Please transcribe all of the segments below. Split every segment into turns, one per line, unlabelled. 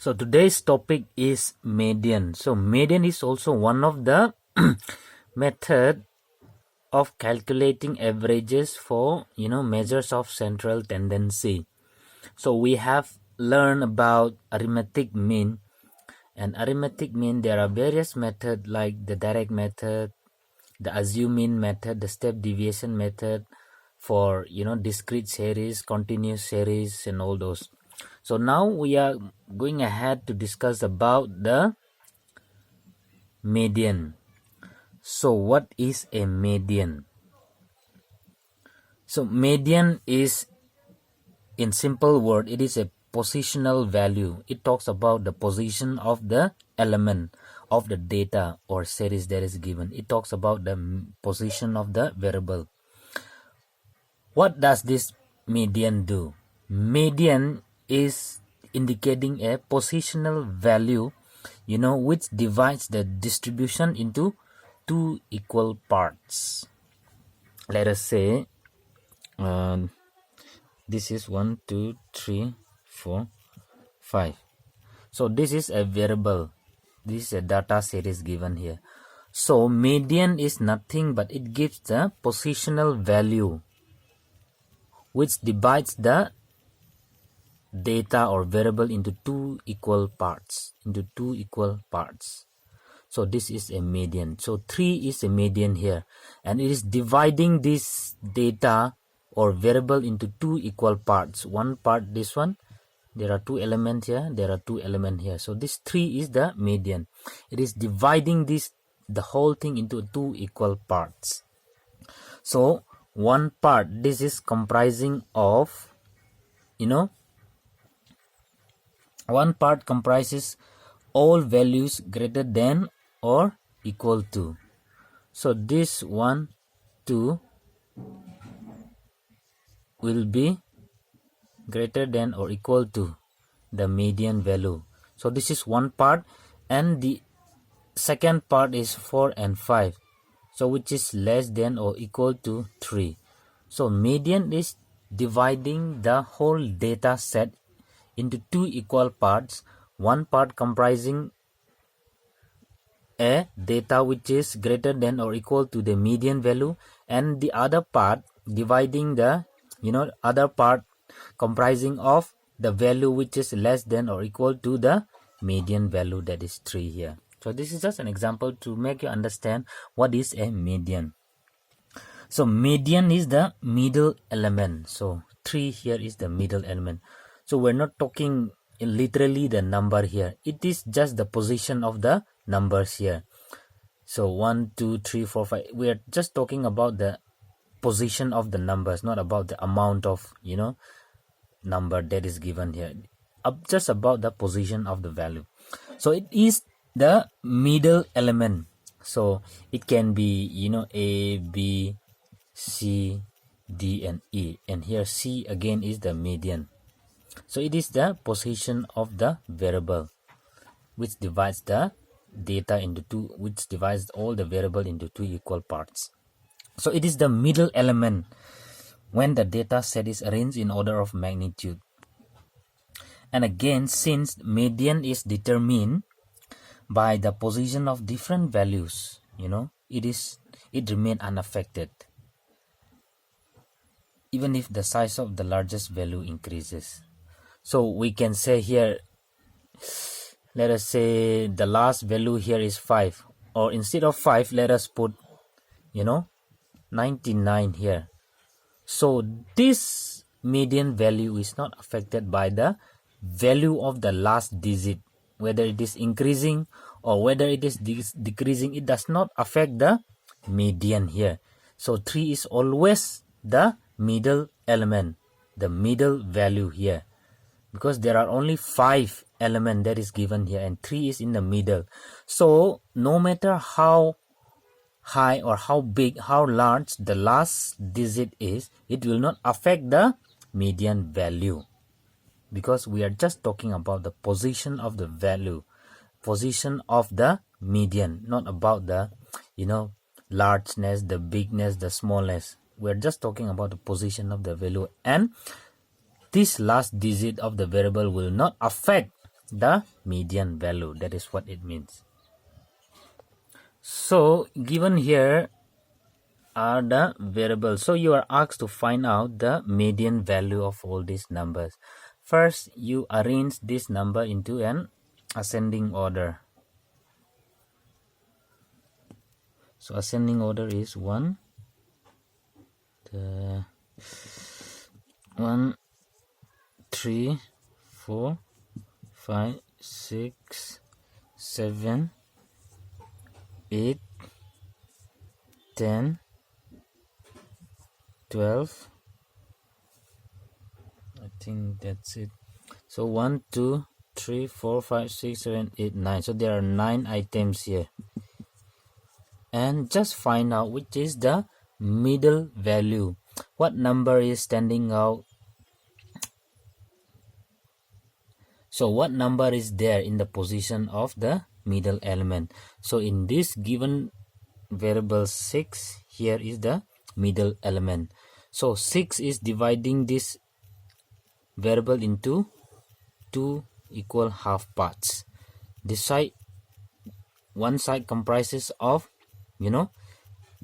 So today's topic is median. So median is also one of the method of calculating averages for measures of central tendency. So we have learned about arithmetic mean, and arithmetic mean there are various methods like the direct method, the assume mean method, the step deviation method for discrete series, continuous series, and all those. So now we are going ahead to discuss about the median. So what is a median? So median is, in simple word, it is a positional value. It talks about the position of the element of the data or series that is given. It talks about the position of the variable. What does this median do? Median is indicating a positional value, which divides the distribution into two equal parts. Let us say this is 1, 2, 3, 4, 5. So this is a variable. This is a data series given here. So median is nothing but it gives the positional value which divides the data or variable into two equal parts. So this is a median. So 3 is a median here, and it is dividing this data or variable into two equal parts. One part, this one, there are two elements here, there are two elements here. So this 3 is the median. It is dividing the whole thing into two equal parts. So one part, this is comprising of one part comprises all values greater than or equal to. So this 1, 2 will be greater than or equal to the median value. So this is one part, and the second part is 4 and 5, so which is less than or equal to 3. So median is dividing the whole data set into two equal parts, one part comprising a data which is greater than or equal to the median value, and the other part dividing the other part comprising of the value which is less than or equal to the median value, that is 3 here. So this is just an example to make you understand what is a median. So median is the middle element. So 3 here is the middle element. So we're not talking literally the number here. It is just the position of the numbers here. So 1, 2, 3, 4, 5. We are just talking about the position of the numbers, not about the amount of number that is given here. Just about the position of the value. So it is the middle element. So it can be A, B, C, D, and E, and here C again is the median. So it is the position of the variable which divides the data into two, which divides all the variable into two equal parts. So it is the middle element when the data set is arranged in order of magnitude. And again, since median is determined by the position of different values, it remains unaffected even if the size of the largest value increases. So we can say here, let us say the last value here is 5, or instead of 5 let us put 99 here. So this median value is not affected by the value of the last digit, whether it is increasing or whether it is decreasing. It does not affect the median here. So 3 is always the middle element, the middle value here, because there are only 5 elements that is given here and 3 is in the middle. So no matter how high or how big, how large the last digit is, it will not affect the median value, because we are just talking about the position of the value, position of the median, not about the largeness, the bigness, the smallness. We're just talking about the position of the value, and this last digit of the variable will not affect the median value. That is what it means. So given here are the variables. So you are asked to find out the median value of all these numbers. First, you arrange this number into an ascending order. So ascending order is 1, 3, 4, 5, 6, 7, 8, 10, 12. I think that's it. So 1, 2, 3, 4, 5, 6, 7, 8, 9. So there are 9 items here. And just find out which is the middle value. What number is standing out? So what number is there in the position of the middle element? So in this given variable 6, here is the middle element. So 6 is dividing this variable into 2 equal half parts. This side, one side comprises of,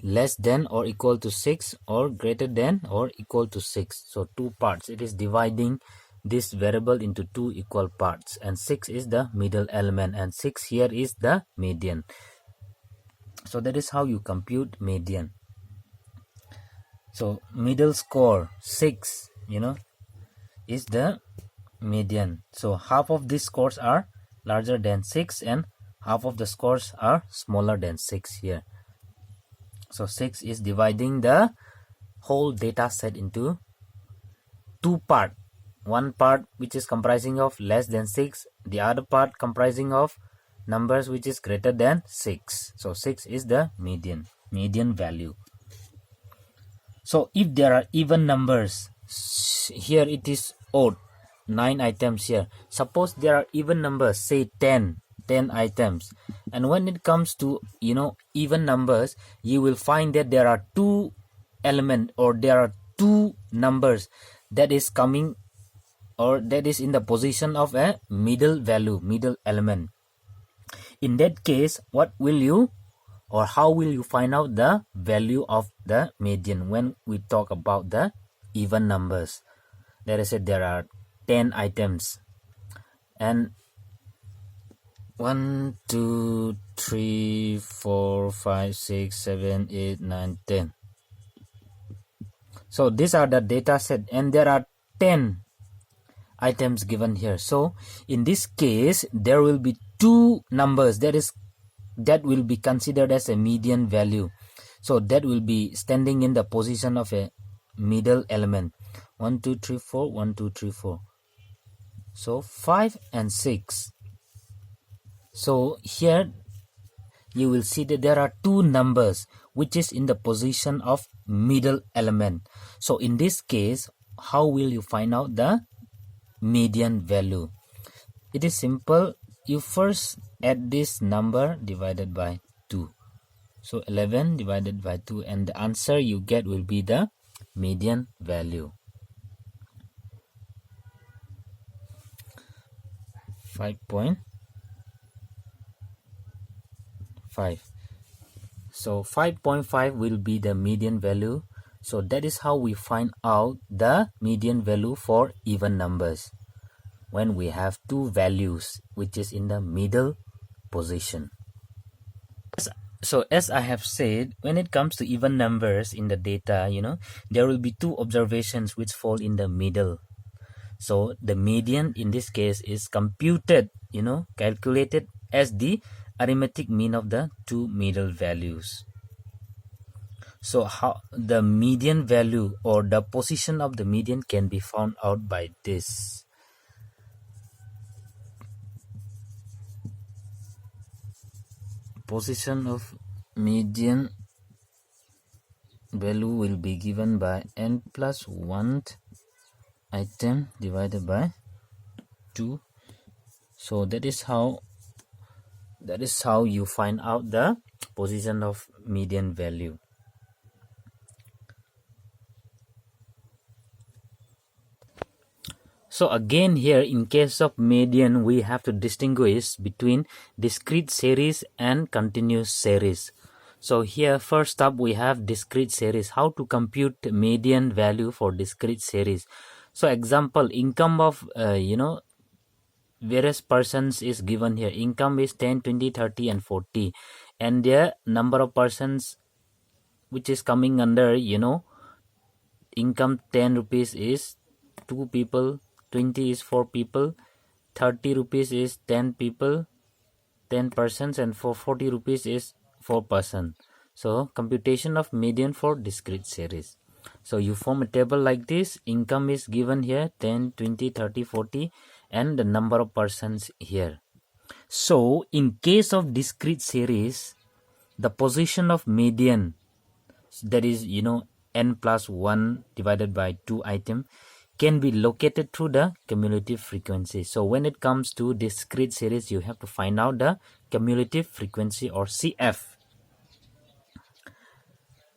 less than or equal to 6 or greater than or equal to 6. So 2 parts. It is dividing this variable into 2 equal parts, and 6 is the middle element, and 6 here is the median. So that is how you compute median. So middle score 6, is the median. So half of these scores are larger than 6 and half of the scores are smaller than 6 here. So 6 is dividing the whole data set into 2 parts. One part which is comprising of less than 6, the other part comprising of numbers which is greater than 6. So 6 is the median value. So if there are even numbers, here it is odd, 9 items here. Suppose there are even numbers, say 10 items, and when it comes to even numbers, you will find that there are 2 elements, or there are 2 numbers that is coming, or that is in the position of a middle value, middle element. In that case, what will you, or how will you find out the value of the median when we talk about the even numbers? Let us say there are 10 items, and 1, 2, 3, 4, 5, 6, 7, 8, 9, 10. So these are the data set, and there are 10 items given here. So in this case, there will be 2 numbers that will be considered as a median value. So that will be standing in the position of a middle element. 1, 2, 3, 4, 1, 2, 3, 4. So 5 and 6. So here you will see that there are 2 numbers which is in the position of middle element. So in this case, how will you find out the median value? It is simple. You first add this number divided by 2. So 11 divided by 2, and the answer you get will be the median value. 5.5. So 5.5 will be the median value. So that is how we find out the median value for even numbers, when we have 2 values which is in the middle position. So as I have said, when it comes to even numbers in the data, there will be 2 observations which fall in the middle. So the median in this case is computed, calculated as the arithmetic mean of the 2 middle values. So how the median value, or the position of the median, can be found out by this. Position of median value will be given by n plus 1 item divided by 2. So that is how you find out the position of median value. So again here, in case of median, we have to distinguish between discrete series and continuous series. So here first up we have discrete series. How to compute median value for discrete series? So example, income of various persons is given here. Income is 10, 20, 30 and 40, and their number of persons which is coming under income 10 rupees is 2 people, 20 is 4 people, 30 rupees is 10 people, 10 persons, and for 40 rupees is 4 person. So computation of median for discrete series. So you form a table like this. Income is given here 10, 20, 30, 40, and the number of persons here. So in case of discrete series, the position of median, that is n plus 1 divided by 2 item, can be located through the cumulative frequency. So when it comes to discrete series, you have to find out the cumulative frequency or CF.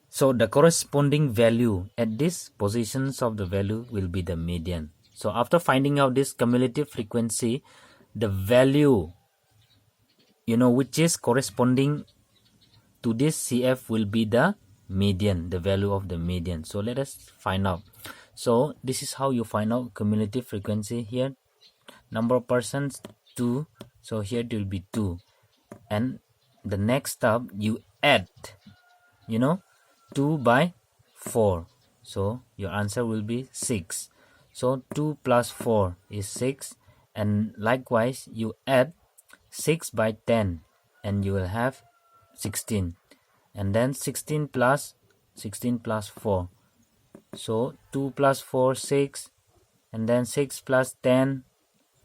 So the corresponding value at these positions of the value will be the median. So after finding out this cumulative frequency, the value which is corresponding to this CF will be the median, the value of the median. So let us find out. So this is how you find out cumulative frequency. Here number of persons 2, so here it will be 2, and the next step you add 2 by 4, so your answer will be 6. So 2 plus 4 is 6, and likewise you add 6 by 10 and you will have 16, and then 16 plus 4, so 2 plus 4 6, and then 6 plus 10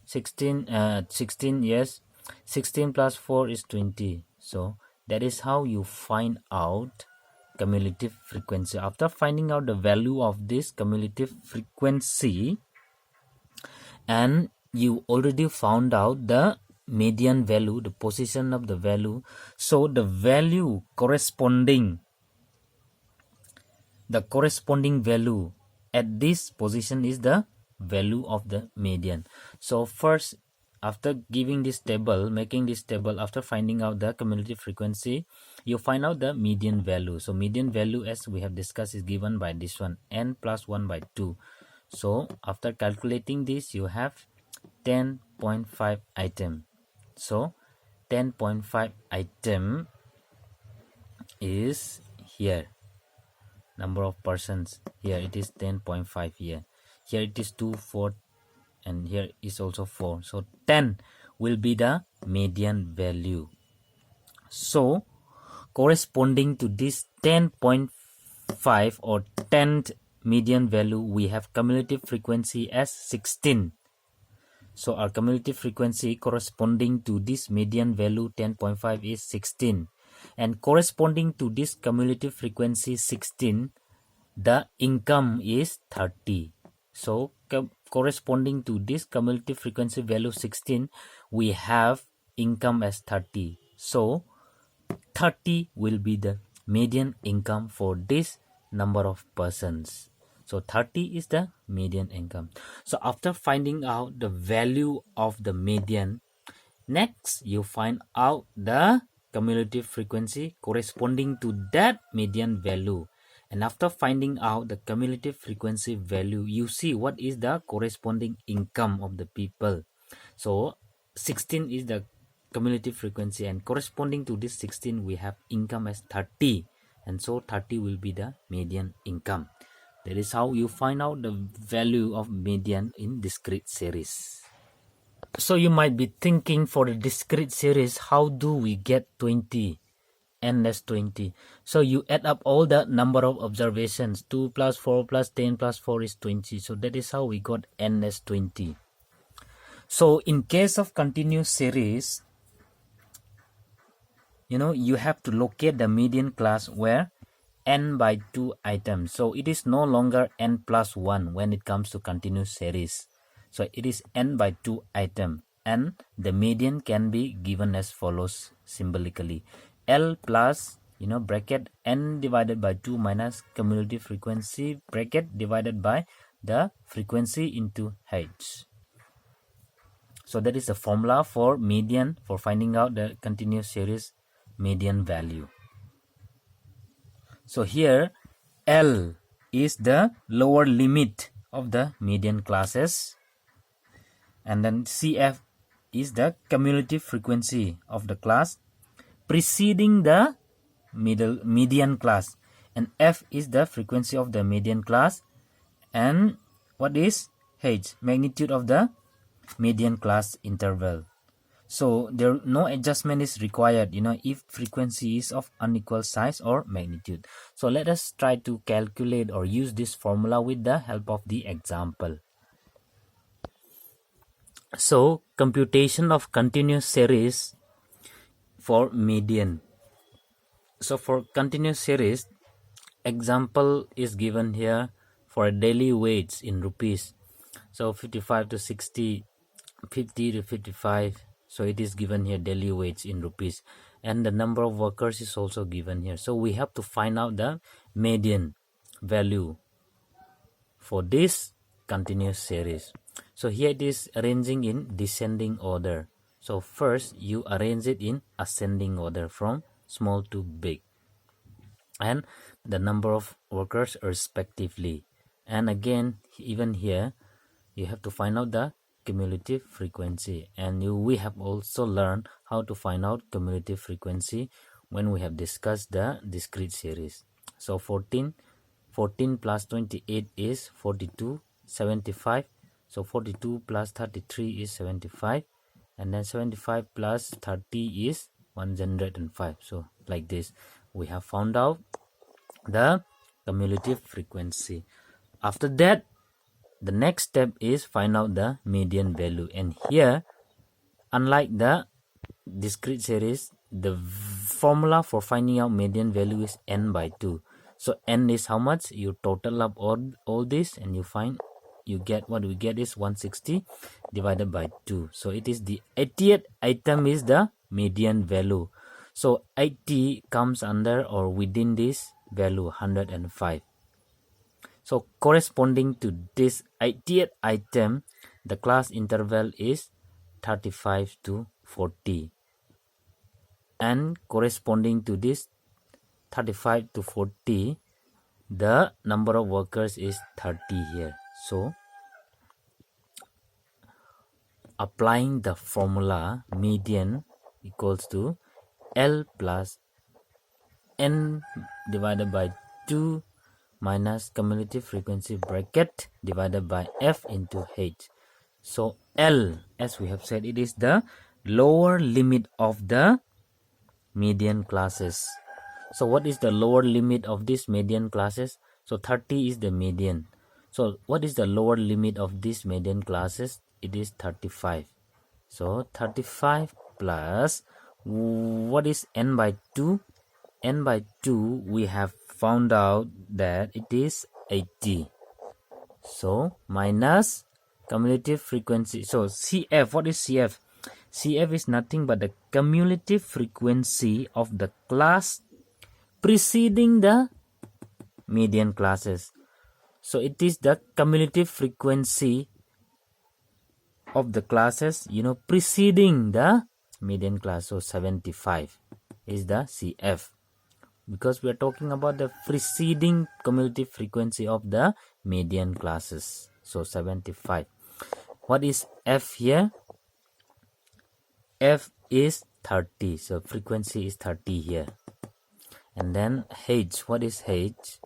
16, yes, 16 plus 4 is 20. So that is how you find out cumulative frequency. After finding out the value of this cumulative frequency, and you already found out the median value, the position of the value, so the value corresponding value at this position is the value of the median. So first, after giving this table, making this table, after finding out the cumulative frequency, you find out the median value. So median value, as we have discussed, is given by this one, n plus 1 by 2. So after calculating this, you have 10.5 item. So 10.5 item is here. Number of persons, here it is 10.5 here. Here it is 2, 4, and here is also 4. So 10 will be the median value. So corresponding to this 10.5 or 10th median value, we have cumulative frequency as 16. So our cumulative frequency corresponding to this median value 10.5 is 16. And corresponding to this cumulative frequency 16, the income is 30. So corresponding to this cumulative frequency value 16, we have income as 30. So 30 will be the median income for this number of persons. So 30 is the median income. So after finding out the value of the median, next you find out the cumulative frequency corresponding to that median value. And after finding out the cumulative frequency value, you see what is the corresponding income of the people. So 16 is the cumulative frequency, and corresponding to this 16 we have income as 30, and so 30 will be the median income. That is how you find out the value of median in discrete series. So you might be thinking, for the discrete series, how do we get 20? N less 20. So you add up all the number of observations. 2 plus 4 plus 10 plus 4 is 20. So that is how we got N less 20. So in case of continuous series, you have to locate the median class where n by 2 items. So it is no longer n plus 1 when it comes to continuous series. So it is n by 2 item, and the median can be given as follows symbolically. L plus bracket n divided by 2 minus cumulative frequency bracket divided by the frequency into h. So that is the formula for median, for finding out the continuous series median value. So here L is the lower limit of the median classes, and then CF is the cumulative frequency of the class preceding the median class, and F is the frequency of the median class, and what is H, magnitude of the median class interval. So there no adjustment is required, if frequency is of unequal size or magnitude. So let us try to calculate or use this formula with the help of the example. So computation of continuous series for median. So for continuous series, example is given here for a daily wage in rupees. So 55 to 60, 50 to 55. So it is given here daily wage in rupees, and the number of workers is also given here. So we have to find out the median value for this continuous series. So here it is arranging in descending order. So first you arrange it in ascending order from small to big, and the number of workers respectively. And again, even here you have to find out the cumulative frequency, and we have also learned how to find out cumulative frequency when we have discussed the discrete series. So 14 plus 28 is 42, 75. So 42 plus 33 is 75, and then 75 plus 30 is 105. So like this we have found out the cumulative frequency. After that, the next step is find out the median value, and here, unlike the discrete series, the formula for finding out median value is n by 2. So n is how much? You total up all this and you get what we get is 160 divided by 2. So it is the 80th item is the median value. So 80 comes under or within this value 105. So corresponding to this 80th item, the class interval is 35 to 40. And corresponding to this 35 to 40, the number of workers is 30 here. So applying the formula, median equals to L plus N divided by 2 minus cumulative frequency bracket divided by F into H. So L, as we have said, it is the lower limit of the median classes. So what is the lower limit of this median classes? So 30 is the median. So what is the lower limit of this median classes? It is 35. So 35 plus, what is n by 2? N by 2, we have found out that it is 80. So minus cumulative frequency. So CF, what is CF? CF is nothing but the cumulative frequency of the class preceding the median classes. So it is the cumulative frequency of the classes, preceding the median class. So 75 is the CF, because we are talking about the preceding cumulative frequency of the median classes. So 75. What is F here? F is 30. So frequency is 30 here. And then H. What is H?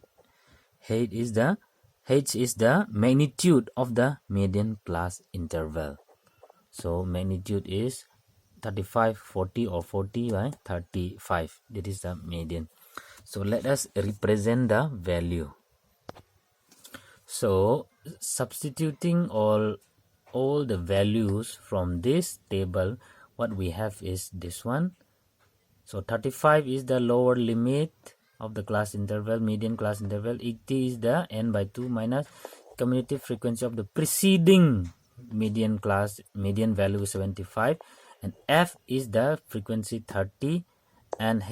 H is the magnitude of the median class interval. So magnitude is 35, 40 or 40 by 35. That is the median. So let us represent the value. So substituting all the values from this table, what we have is this one. So 35 is the lower limit of the class interval, median class interval. 80 is the n by 2 minus cumulative frequency of the preceding median class, median value is 75, and F is the frequency 30, and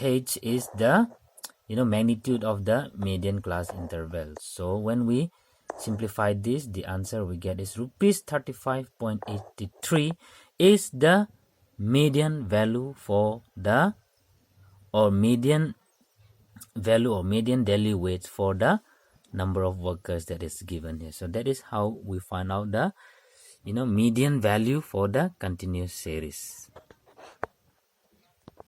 H is the magnitude of the median class interval. So when we simplify this, the answer we get is rupees 35.83 is the median value for the median value or median daily wage for the number of workers that is given here. So that is how we find out the median value for the continuous series.